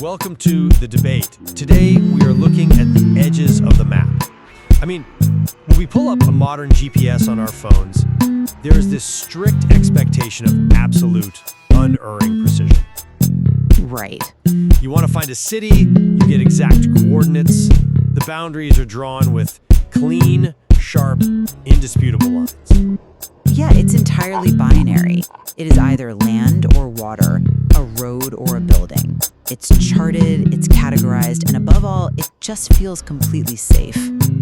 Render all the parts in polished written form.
Welcome to the debate. Today we are looking at the edges of the map. When we pull up a modern GPS on our phones, there is this strict expectation of absolute, unerring precision. Right. You want to find a city, you get exact coordinates. The boundaries are drawn with clean, sharp, indisputable lines. Yeah, it's entirely binary. It is either land or water, a road or a building. It's charted, it's categorized, and above all, it just feels completely safe.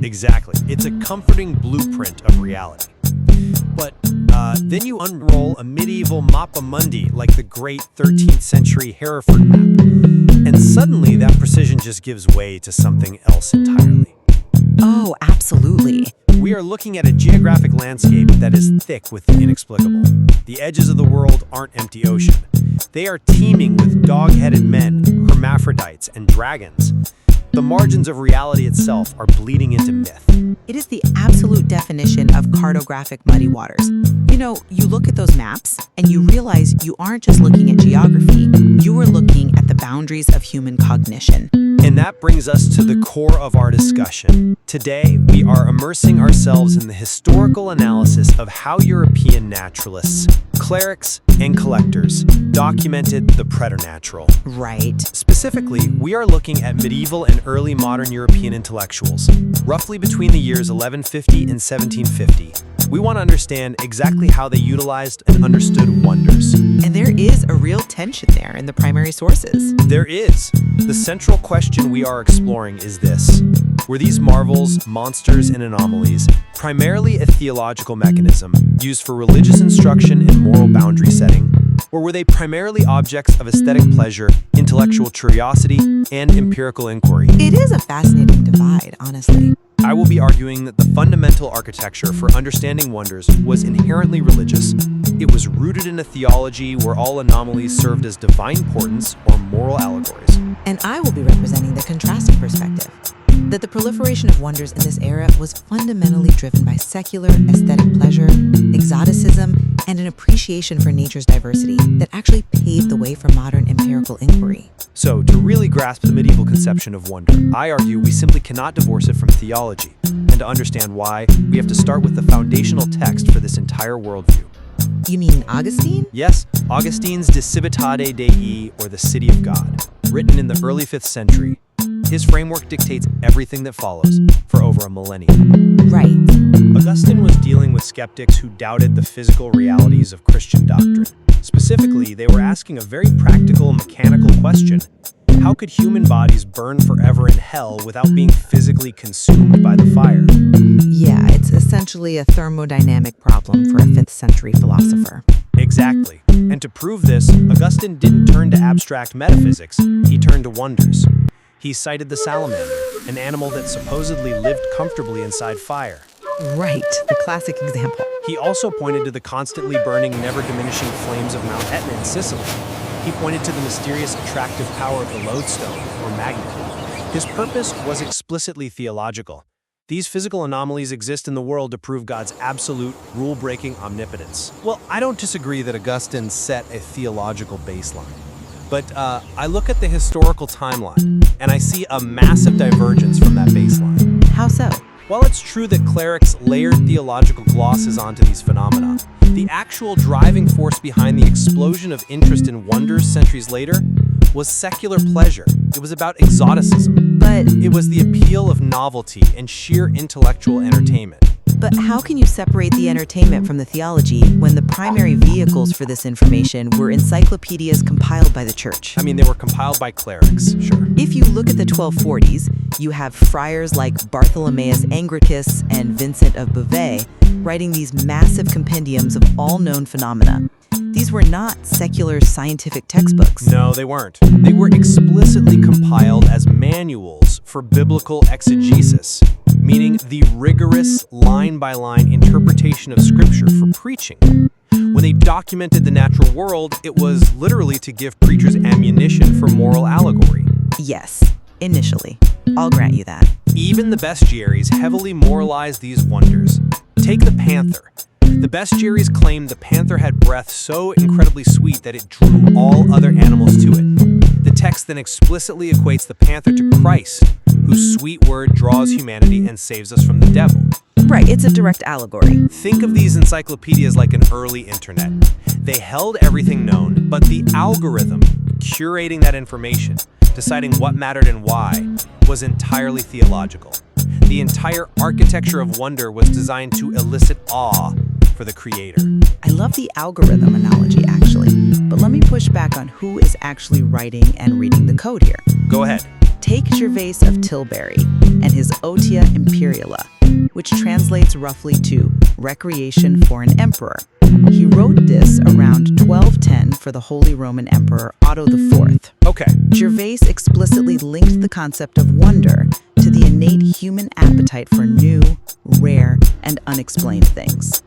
Exactly. It's a comforting blueprint of reality. But then you unroll a medieval mappa mundi like the great 13th century Hereford map, and suddenly that precision just gives way to something else entirely. Oh, absolutely. We are looking at a geographic landscape that is thick with the inexplicable. The edges of the world aren't empty ocean. They are teeming with dog-headed men, hermaphrodites, and dragons. The margins of reality itself are bleeding into myth. It is the absolute definition of cartographic muddy waters. You look at those maps and you realize you aren't just looking at geography, you are looking at the boundaries of human cognition. And that brings us to the core of our discussion. Today, we are immersing ourselves in the historical analysis of how European naturalists, clerics, and collectors documented the preternatural. Right. Specifically, we are looking at medieval and early modern European intellectuals, roughly between the years 1150 and 1750. We want to understand exactly how they utilized and understood wonders. And there is a real tension there in the primary sources. There is. The central question we are exploring is this. Were these marvels, monsters, and anomalies primarily a theological mechanism used for religious instruction and moral boundary setting? Or were they primarily objects of aesthetic pleasure, intellectual curiosity, and empirical inquiry? It is a fascinating divide, honestly. I will be arguing that the fundamental architecture for understanding wonders was inherently religious. It was rooted in a theology where all anomalies served as divine portents or moral allegories. And I will be representing the contrasting perspective, that the proliferation of wonders in this era was fundamentally driven by secular aesthetic pleasure, exoticism, and an appreciation for nature's diversity that actually paved the way for modern empirical inquiry. So, to really grasp the medieval conception of wonder, I argue we simply cannot divorce it from theology. And to understand why, we have to start with the foundational text for this entire worldview. You mean Augustine? Yes, Augustine's De Civitate Dei, or the City of God, written in the early 5th century. His framework dictates everything that follows for over a millennium. Right. Augustine was dealing with skeptics who doubted the physical realities of Christian doctrine. Specifically, they were asking a very practical, mechanical question. How could human bodies burn forever in hell without being physically consumed by the fire? Yeah, it's essentially a thermodynamic problem for a 5th century philosopher. Exactly. And to prove this, Augustine didn't turn to abstract metaphysics, he turned to wonders. He cited the salamander, an animal that supposedly lived comfortably inside fire. Right, the classic example. He also pointed to the constantly burning, never-diminishing flames of Mount Etna in Sicily. He pointed to the mysterious attractive power of the lodestone, or magnet. His purpose was explicitly theological. These physical anomalies exist in the world to prove God's absolute, rule-breaking omnipotence. Well, I don't disagree that Augustine set a theological baseline. But I look at the historical timeline, and I see a massive divergence from that baseline. How so? While it's true that clerics layered theological glosses onto these phenomena, the actual driving force behind the explosion of interest in wonders centuries later was secular pleasure. It was about exoticism. But It was the appeal of novelty and sheer intellectual entertainment. how can you separate the entertainment from the theology when the primary vehicles for this information were encyclopedias compiled by the church? They were compiled by clerics, sure. If you look at the 1240s, you have friars like Bartholomeus Anglicus and Vincent of Beauvais writing these massive compendiums of all known phenomena. These were not secular scientific textbooks. No, they weren't. They were explicitly compiled as manuals for biblical exegesis, meaning the rigorous line-by-line interpretation of Scripture for preaching. When they documented the natural world, it was literally to give preachers ammunition for moral allegory. Yes, initially. I'll grant you that. Even the bestiaries heavily moralized these wonders. Take the panther. The bestiaries claimed the panther had breath so incredibly sweet that it drew all other animals to it. The text then explicitly equates the panther to Christ, whose sweet word draws humanity and saves us from the devil. Right, it's a direct allegory. Think of these encyclopedias like an early internet. They held everything known, but the algorithm curating that information, deciding what mattered and why, was entirely theological. The entire architecture of wonder was designed to elicit awe for the creator. I love the algorithm analogy, actually. But let me push back on who is actually writing and reading the code here. Go ahead. Take Gervais of Tilbury and his Otia Imperiala, which translates roughly to Recreation for an Emperor. He wrote this around 1210 for the Holy Roman Emperor Otto IV. Okay. Gervais explicitly linked the concept of wonder to the innate human appetite for new, rare, and unexplained things.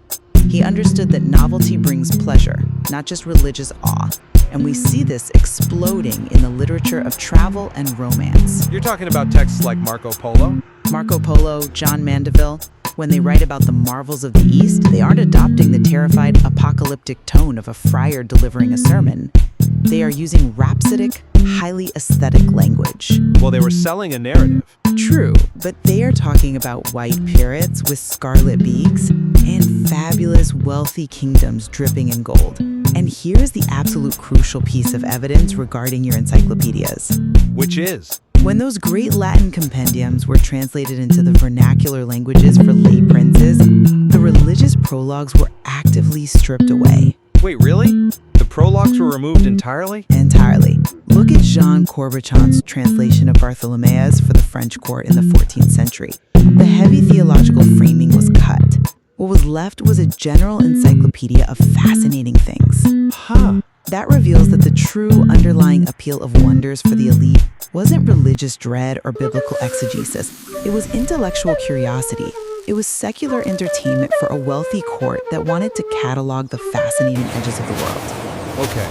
He understood that novelty brings pleasure, not just religious awe, and we see this exploding in the literature of travel and romance. You're talking about texts like Marco Polo? Marco Polo, John Mandeville, when they write about the marvels of the East, they aren't adopting the terrified, apocalyptic tone of a friar delivering a sermon. They are using rhapsodic, highly aesthetic language. Well, they were selling a narrative. True, but they are talking about white pirates with scarlet beaks and fabulous, wealthy kingdoms dripping in gold. And here's the absolute crucial piece of evidence regarding your encyclopedias. Which is? When those great Latin compendiums were translated into the vernacular languages for lay princes, the religious prologues were actively stripped away. Wait, really? The prologues were removed entirely? Entirely. Look at Jean Corbichon's translation of Bartholomeus for the French court in the 14th century. The heavy theological framing was cut. What was left was a general encyclopedia of fascinating things. Huh. That reveals that the true underlying appeal of wonders for the elite wasn't religious dread or biblical exegesis. It was intellectual curiosity. It was secular entertainment for a wealthy court that wanted to catalog the fascinating edges of the world. Okay.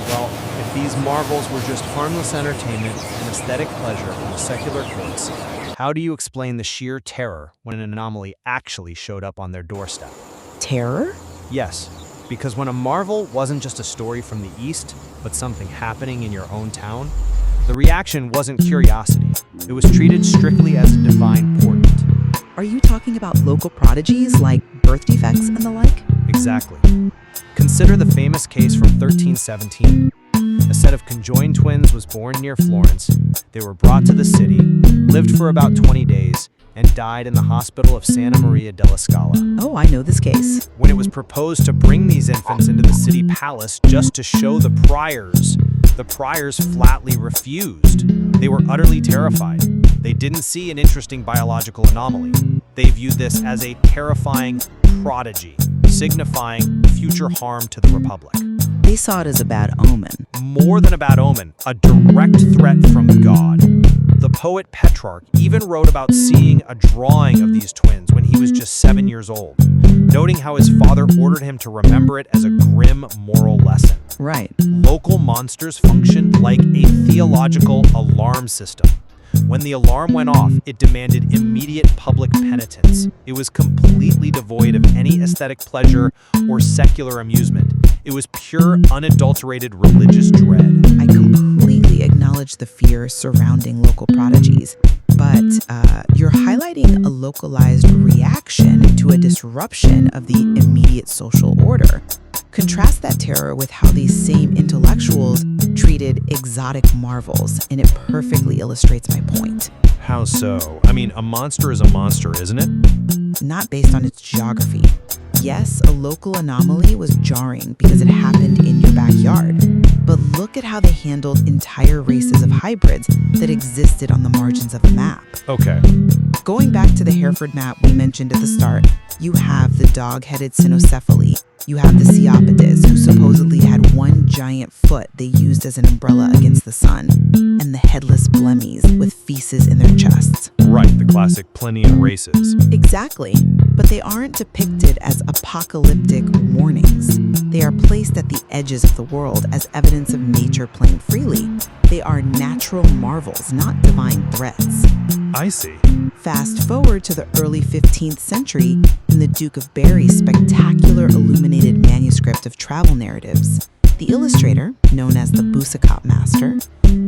Well, if these marvels were just harmless entertainment and aesthetic pleasure for the secular courts, how do you explain the sheer terror when an anomaly actually showed up on their doorstep? Terror? Yes, because when a marvel wasn't just a story from the East, but something happening in your own town, the reaction wasn't curiosity. It was treated strictly as a divine portent. Are you talking about local prodigies like birth defects and the like? Exactly. Consider the famous case from 1317. A set of conjoined twins was born near Florence. They were brought to the city, lived for about 20 days, and died in the hospital of Santa Maria della Scala. Oh, I know this case. When it was proposed to bring these infants into the city palace just to show the priors flatly refused. They were utterly terrified. They didn't see an interesting biological anomaly. They viewed this as a terrifying prodigy, signifying future harm to the Republic. They saw it as a bad omen. More than a bad omen, a direct threat from God. The poet Petrarch even wrote about seeing a drawing of these twins when he was just 7 years old, noting how his father ordered him to remember it as a grim moral lesson. Right. Local monsters functioned like a theological alarm system. When the alarm went off, it demanded immediate public penitence. It was completely devoid of any aesthetic pleasure or secular amusement. It was pure, unadulterated religious dread. I completely acknowledge the fear surrounding local prodigies, but you're highlighting a localized reaction to a disruption of the immediate social order. Contrast that terror with how these same intellectuals treated exotic marvels, and it perfectly illustrates my point. How so? I mean, a monster is a monster, isn't it? Not based on its geography. Yes, a local anomaly was jarring because it happened in your backyard. But look at how they handled entire races of hybrids that existed on the margins of the map. Okay. Going back to the Hereford map we mentioned at the start, you have the dog-headed cynocephaly. You have the Ceopids, who supposedly had one giant foot they used as an umbrella against the sun, and the headless blemmies with feces in their chests. Right, the classic Plinian races. Exactly, but they aren't depicted as apocalyptic warnings. They are placed at the edges of the world as evidence of nature playing freely. They are natural marvels, not divine threats. I see. Fast forward to the early 15th century in the Duke of Berry's spectacular illuminated manuscript of travel narratives. The illustrator, known as the Boucicaut Master,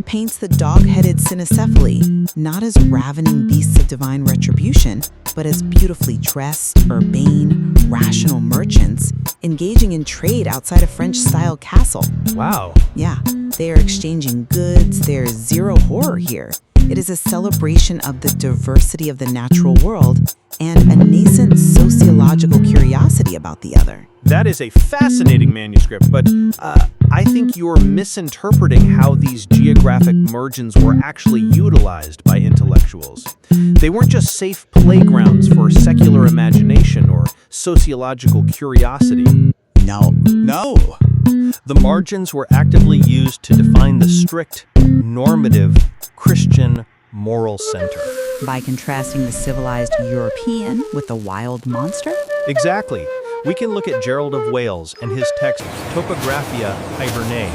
paints the dog-headed cynocephaly not as ravening beasts of divine retribution, but as beautifully dressed, urbane, rational merchants engaging in trade outside a French-style castle. Wow. Yeah, they are exchanging goods. There's zero horror here. It is a celebration of the diversity of the natural world and a nascent sociological curiosity about the other. That is a fascinating manuscript, but I think you're misinterpreting how these geographic margins were actually utilized by intellectuals. They weren't just safe playgrounds for secular imagination or sociological curiosity. No. The margins were actively used to define the strict, normative, Christian moral center. By contrasting the civilized European with the wild monster? Exactly. We can look at Gerald of Wales and his text Topographia Hibernae,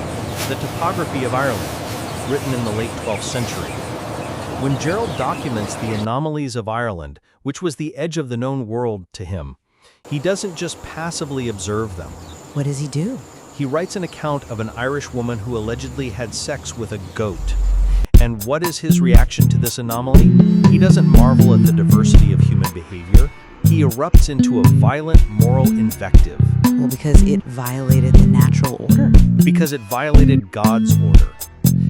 the topography of Ireland, written in the late 12th century. When Gerald documents the anomalies of Ireland, which was the edge of the known world to him, he doesn't just passively observe them. What does he do? He writes an account of an Irish woman who allegedly had sex with a goat. And what is his reaction to this anomaly? He doesn't marvel at the diversity of human behavior. He erupts into a violent moral invective. Well, because it violated the natural order. Because it violated God's order.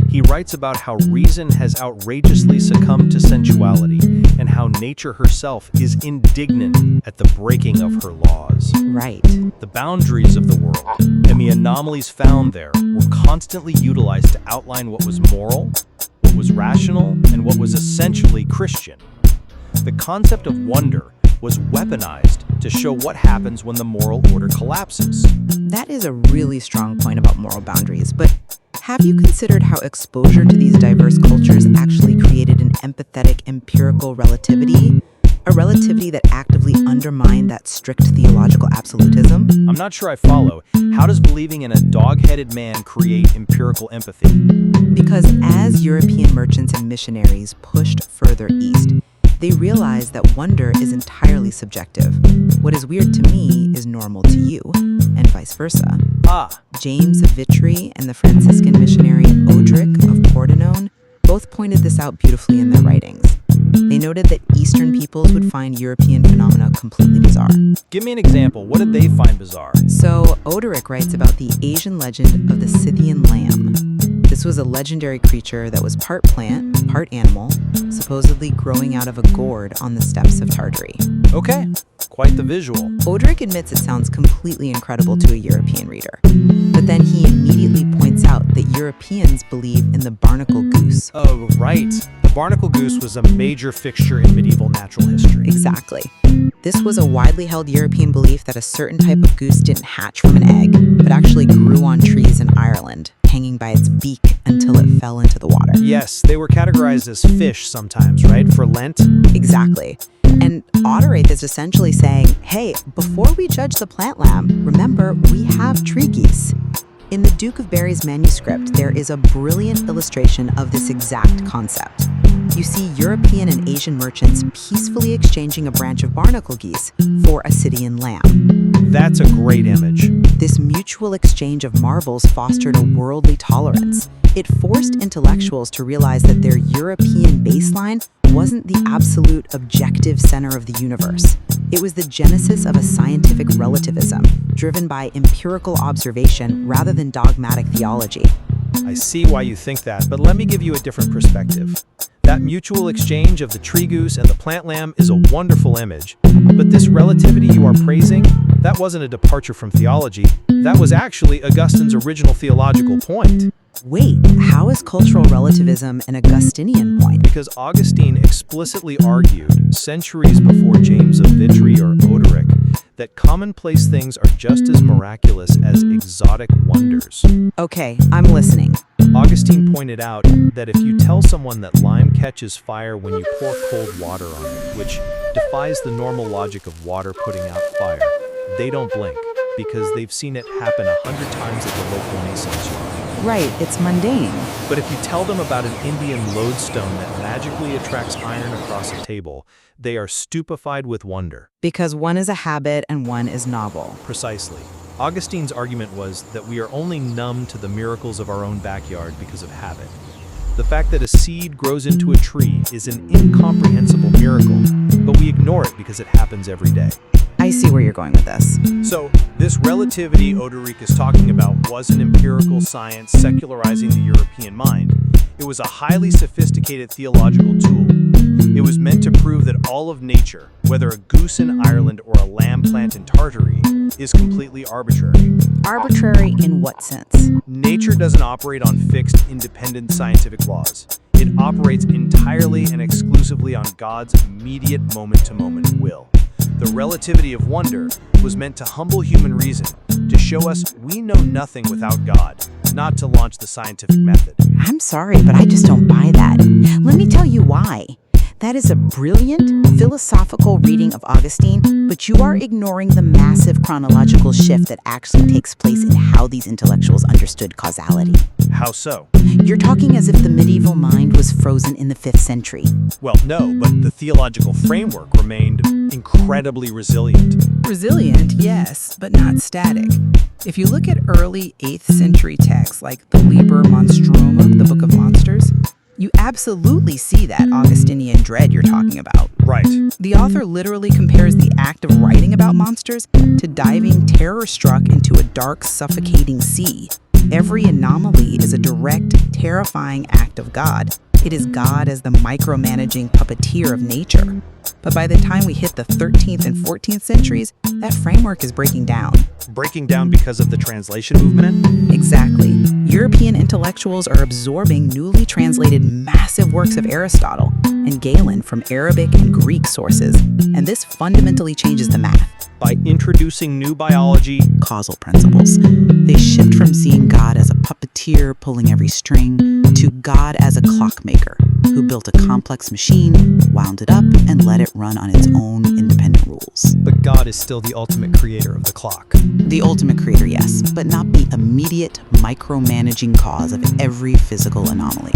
He writes about how reason has outrageously succumbed to sensuality and how nature herself is indignant at the breaking of her laws. Right. The boundaries of the world and the anomalies found there were constantly utilized to outline what was moral, what was rational, and what was essentially Christian. The concept of wonder was weaponized to show what happens when the moral order collapses. That is a really strong point about moral boundaries, but have you considered how exposure to these diverse cultures actually created an empathetic empirical relativity? A relativity that actively undermined that strict theological absolutism? I'm not sure I follow. How does believing in a dog-headed man create empirical empathy? Because as European merchants and missionaries pushed further east, they realized that wonder is entirely subjective. What is weird to me is normal to you, and vice versa. James of Vitry and the Franciscan missionary Odric of Pordenone both pointed this out beautifully in their writings. They noted that Eastern peoples would find European phenomena completely bizarre. Give me an example. What did they find bizarre? So, Odric writes about the Asian legend of the Scythian lamb. This was a legendary creature that was part plant, part animal, supposedly growing out of a gourd on the steppes of Tartary. Okay, quite the visual. Odric admits it sounds completely incredible to a European reader. But then he immediately points out that Europeans believe in the barnacle goose. Oh, right. The barnacle goose was a major fixture in medieval natural history. Exactly. This was a widely held European belief that a certain type of goose didn't hatch from an egg, but actually grew on trees in Ireland, hanging by its beak until it fell into the water. Yes, they were categorized as fish sometimes, right? For Lent? Exactly. And Oderic is essentially saying, hey, before we judge the plant lamb, remember, we have tree geese. In the Duke of Berry's manuscript, there is a brilliant illustration of this exact concept. You see European and Asian merchants peacefully exchanging a branch of barnacle geese for a Scythian lamb. That's a great image. This mutual exchange of marvels fostered a worldly tolerance. It forced intellectuals to realize that their European baseline wasn't the absolute objective center of the universe. It was the genesis of a scientific relativism, driven by empirical observation rather than dogmatic theology. I see why you think that, but let me give you a different perspective. That mutual exchange of the tree goose and the plant lamb is a wonderful image. But this relativity you are praising, that wasn't a departure from theology. That was actually Augustine's original theological point. Wait, how is cultural relativism an Augustinian point? Because Augustine explicitly argued, centuries before James of Vitry or Oderic, that commonplace things are just as miraculous as exotic wonders. Okay, I'm listening. Augustine pointed out that if you tell someone that lime catches fire when you pour cold water on it, which defies the normal logic of water putting out fire, they don't blink because they've seen it happen 100 times at the local mason's yard. Right, it's mundane. But if you tell them about an Indian lodestone that magically attracts iron across a table, they are stupefied with wonder. Because one is a habit and one is novel. Precisely. Augustine's argument was that we are only numb to the miracles of our own backyard because of habit. The fact that a seed grows into a tree is an incomprehensible miracle, but we ignore it because it happens every day. I see where you're going with this. So, this relativity Odoric is talking about wasn't empirical science secularizing the European mind. It was a highly sophisticated theological tool. It was meant to prove that all of nature, whether a goose in Ireland or a lamb plant in Tartary, is completely arbitrary. Arbitrary in what sense? Nature doesn't operate on fixed, independent scientific laws. It operates entirely and exclusively on God's immediate moment-to-moment will. The relativity of wonder was meant to humble human reason, to show us we know nothing without God, not to launch the scientific method. I'm sorry, but I just don't buy that. Let me tell you why. That is a brilliant philosophical reading of Augustine, but you are ignoring the massive chronological shift that actually takes place in how these intellectuals understood causality. How so? You're talking as if the medieval mind was frozen in the 5th century. Well, no, but the theological framework remained incredibly resilient. Resilient, yes, but not static. If you look at early 8th century texts like the Liber Monstrumum, the Book of Monsters, you absolutely see that Augustinian dread you're talking about. Right. The author literally compares the act of writing about monsters to diving terror-struck into a dark, suffocating sea. Every anomaly is a direct, terrifying act of God. It is God as the micromanaging puppeteer of nature. But by the time we hit the 13th and 14th centuries, that framework is breaking down. Breaking down because of the translation movement? Exactly. European intellectuals are absorbing newly translated massive works of Aristotle and Galen from Arabic and Greek sources, and this fundamentally changes the math. By introducing new biology, Causal principles. They shift from seeing God as a puppeteer pulling every string to God as a clockmaker who built a complex machine, wound it up, and let it run on its own independent rules. but God is still the ultimate creator of the clock. The ultimate creator, yes, but not the immediate micromanaging cause of every physical anomaly.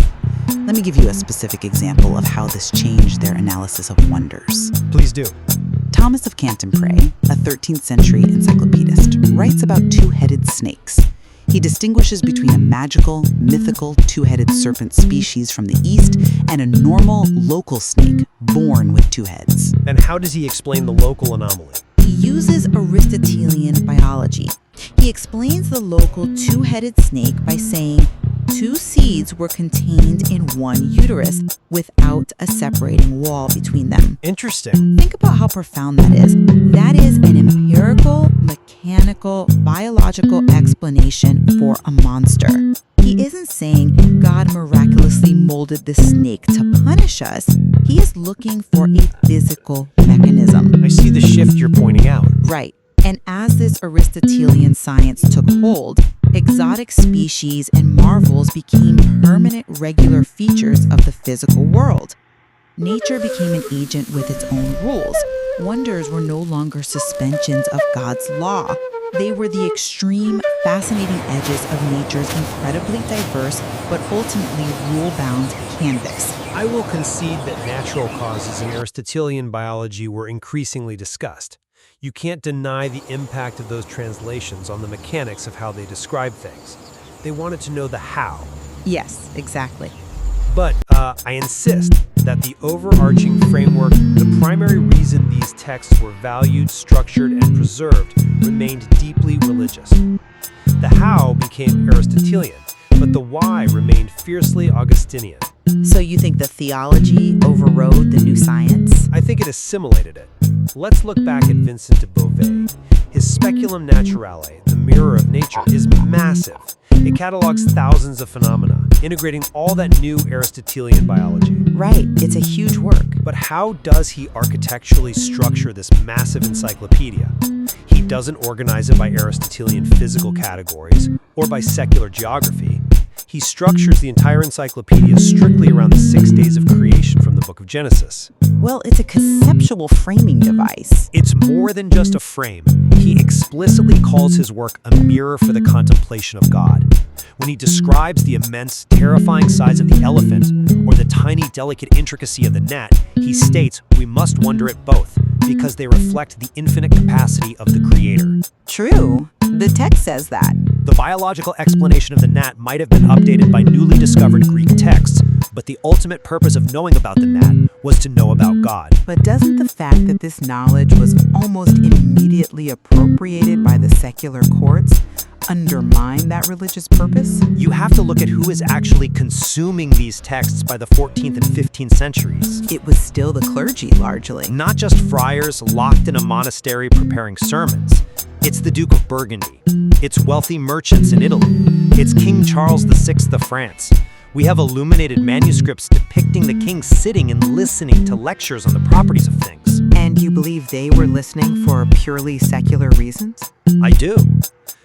Let me give you a specific example of how this changed their analysis of wonders. Please do. Thomas of Cantimpré, a 13th century encyclopedist, writes about two-headed snakes. He distinguishes between a magical, mythical two-headed serpent species from the east and a normal, local snake born with two heads. And how does he explain the local anomaly? He uses Aristotelian biology. He explains the local two-headed snake by saying two seeds were contained in one uterus without a separating wall between them. Interesting. Think about how profound that is. That is an empirical, mechanical, biological explanation for a monster. He isn't saying God miraculously molded the snake to punish us. He is looking for a physical mechanism. I see the shift you're pointing out. Right. And as this Aristotelian science took hold, exotic species and marvels became permanent regular features of the physical world. Nature became an agent with its own rules. Wonders were no longer suspensions of God's law. They were the extreme, fascinating edges of nature's incredibly diverse but ultimately rule-bound canvas. I will concede that natural causes in Aristotelian biology were increasingly discussed. You can't deny the impact of those translations on the mechanics of how they describe things. They wanted to know the how. Yes, exactly. But I insist that the overarching framework, the primary reason these texts were valued, structured, and preserved, remained deeply religious. The how became Aristotelian, but the why remained fiercely Augustinian. So you think the theology overrode the new science? I think it assimilated it. Let's look back at Vincent de Beauvais. His Speculum Naturale, the mirror of nature, is massive. It catalogs thousands of phenomena, integrating all that new Aristotelian biology. Right, it's a huge work. But how does he architecturally structure this massive encyclopedia? He doesn't organize it by Aristotelian physical categories or by secular geography. He structures the entire encyclopedia strictly around the 6 days of creation from the book of Genesis. Well, it's a conceptual framing device. It's more than just a frame. He explicitly calls his work a mirror for the contemplation of God. When he describes the immense, terrifying size of the elephant or the tiny, delicate intricacy of the net, he states we must wonder at both because they reflect the infinite capacity of the Creator. True. The text says that. The biological explanation of the gnat might have been updated by newly discovered Greek texts, but the ultimate purpose of knowing about the gnat was to know about God. But doesn't the fact that this knowledge was almost immediately appropriated by the secular courts undermine that religious purpose? You have to look at who is actually consuming these texts by the 14th and 15th centuries. It was still the clergy, largely. Not just friars locked in a monastery preparing sermons. It's the Duke of Burgundy. It's wealthy merchants in Italy. It's King Charles VI of France. We have illuminated manuscripts depicting the king sitting and listening to lectures on the properties of things. And you believe they were listening for purely secular reasons? I do.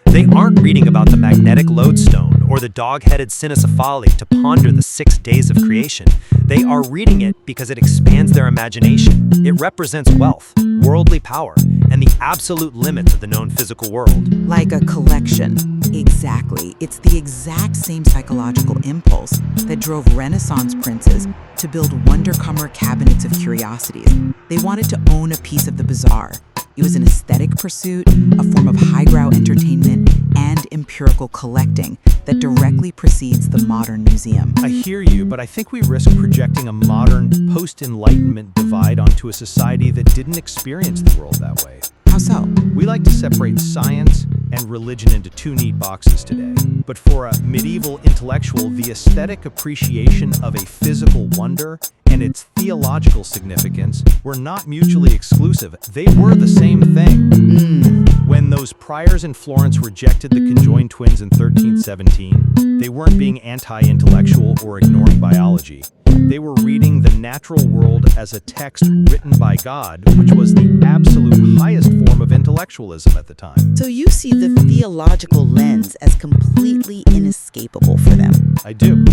They aren't reading about the magnetic lodestone or the dog-headed cynocephali to ponder the 6 days of creation. They are reading it because it expands their imagination. It represents wealth, worldly power, and the absolute limits of the known physical world. Like a collection. Exactly. It's the exact same psychological impulse that drove Renaissance princes to build wondercomer cabinets of curiosities. They wanted to own a piece of the bizarre. It was an aesthetic pursuit, a form of highbrow entertainment, and empirical collecting that directly precedes the modern museum. I hear you, but I think we risk projecting a modern, post-Enlightenment divide onto a society that didn't experience the world that way. How so? We like to separate science and religion into two neat boxes today. But for a medieval intellectual, the aesthetic appreciation of a physical wonder and its theological significance were not mutually exclusive. They were the same thing. When those priors in Florence rejected the conjoined twins in 1317, they weren't being anti-intellectual or ignoring biology. They were reading the natural world as a text written by God, which was the absolute highest form of intellectualism at the time. So you see the theological lens as completely inescapable for them. I do.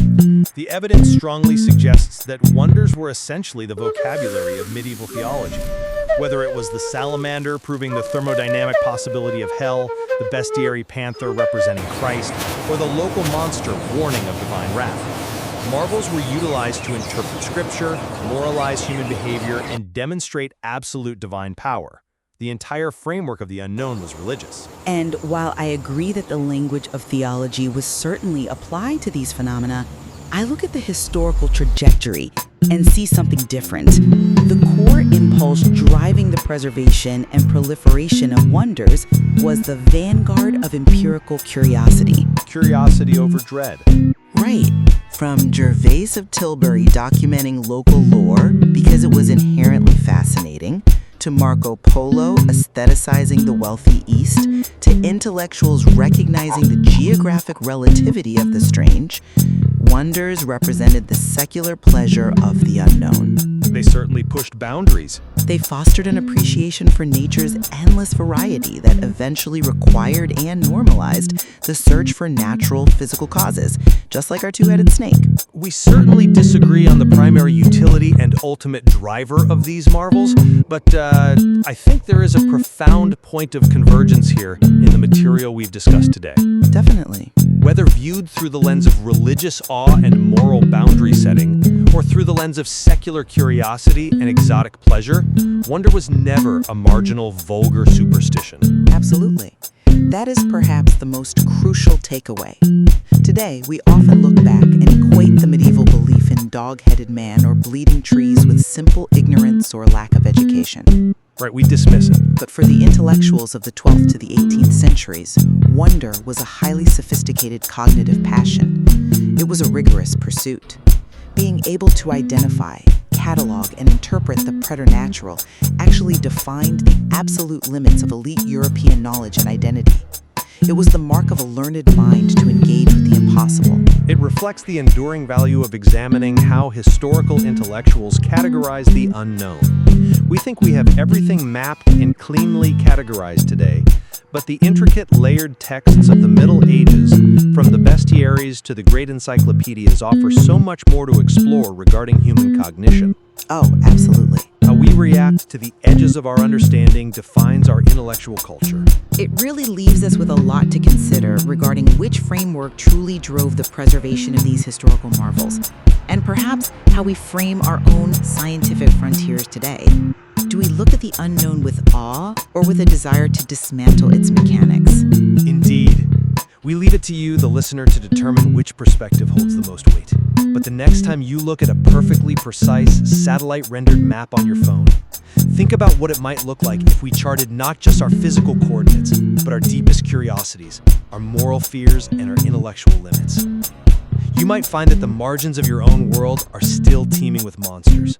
The evidence strongly suggests that wonders were essentially the vocabulary of medieval theology. Whether it was the salamander proving the thermodynamic possibility of hell, the bestiary panther representing Christ, or the local monster warning of divine wrath. Marvels were utilized to interpret scripture, moralize human behavior, and demonstrate absolute divine power. The entire framework of the unknown was religious. And while I agree that the language of theology was certainly applied to these phenomena, I look at the historical trajectory and see something different. The core impulse driving the preservation and proliferation of wonders was the vanguard of empirical curiosity. Curiosity over dread. Right. From Gervais of Tilbury documenting local lore because it was inherently fascinating, to Marco Polo aestheticizing the wealthy East, to intellectuals recognizing the geographic relativity of the strange, wonders represented the secular pleasure of the unknown. They certainly pushed boundaries. They fostered an appreciation for nature's endless variety that eventually required and normalized the search for natural physical causes, just like our two-headed snake. We certainly disagree on the primary utility and ultimate driver of these marvels, but I think there is a profound point of convergence here in the material we've discussed today. Definitely. Whether viewed through the lens of religious awe and moral boundary setting, or through the lens of secular curiosity and exotic pleasure, wonder was never a marginal, vulgar superstition. Absolutely. That is perhaps the most crucial takeaway. Today, we often look back and equate the medieval belief in dog-headed man or bleeding trees with simple ignorance or lack of education. Right, we dismiss it. But for the intellectuals of the 12th to the 18th centuries, wonder was a highly sophisticated cognitive passion. It was a rigorous pursuit. Being able to identify, catalog, and interpret the preternatural actually defined the absolute limits of elite European knowledge and identity. It was the mark of a learned mind to engage with the impossible. It reflects the enduring value of examining how historical intellectuals categorize the unknown. We think we have everything mapped and cleanly categorized today, but the intricate layered texts of the Middle Ages, from the bestiaries to the great encyclopedias, offer so much more to explore regarding human cognition. Oh, absolutely. How we react to the edges of our understanding defines our intellectual culture. It really leaves us with a lot to consider regarding which framework truly drove the preservation of these historical marvels, and perhaps how we frame our own scientific frontiers today. Do we look at the unknown with awe or with a desire to dismantle its mechanics? Indeed. We leave it to you, the listener, to determine which perspective holds the most weight. But the next time you look at a perfectly precise, satellite-rendered map on your phone, think about what it might look like if we charted not just our physical coordinates, but our deepest curiosities, our moral fears, and our intellectual limits. You might find that the margins of your own world are still teeming with monsters.